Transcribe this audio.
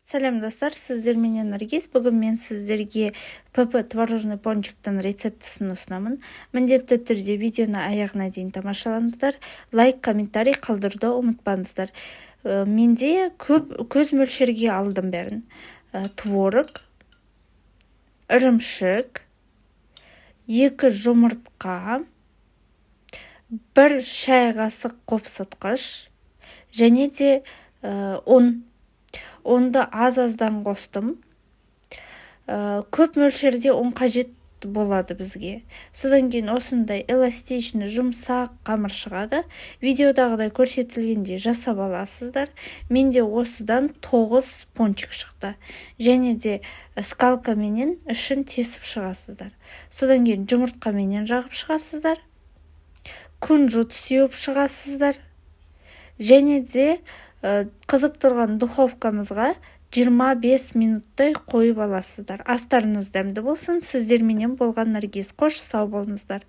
Сәлем достар, сіздер менен Наргиз. Бүгін мен сіздерге ПП творожный пончиктің рецептісін ұсынамын. Міндетті түрде видеоны аяғына дейін тамашалаңыздар. Лайк, комментарий қалдыруды ұмытпаңыздар. Менде көз мөлшерге алдым бәрін. Творог, ірімшік, 2 жұмыртқа, 1 шай қасық қопсытқыш, және де Онды аз-аздан қостым. Көп мөлшерде он қажет болады бізге. Содан кейін осындай эластичный, жұмсақ қамыр шығады. Видеодағыдай көрсетілгенде жасап аласыздар. Менде осыдан 9 пончик шықты. Және де скалкаменен ішін тесіп шығасыздар. Содан кейін жұмыртқаменен жағып шығасыздар. Күнжіт сеуіп шығасыздар. Және де қызып тұрған духовкамызға 25 минуттай қойып аласыздар. Астарыңыз дәмді болсын. Сіздерменен болған Наргиз. Қош сау болыңыздар.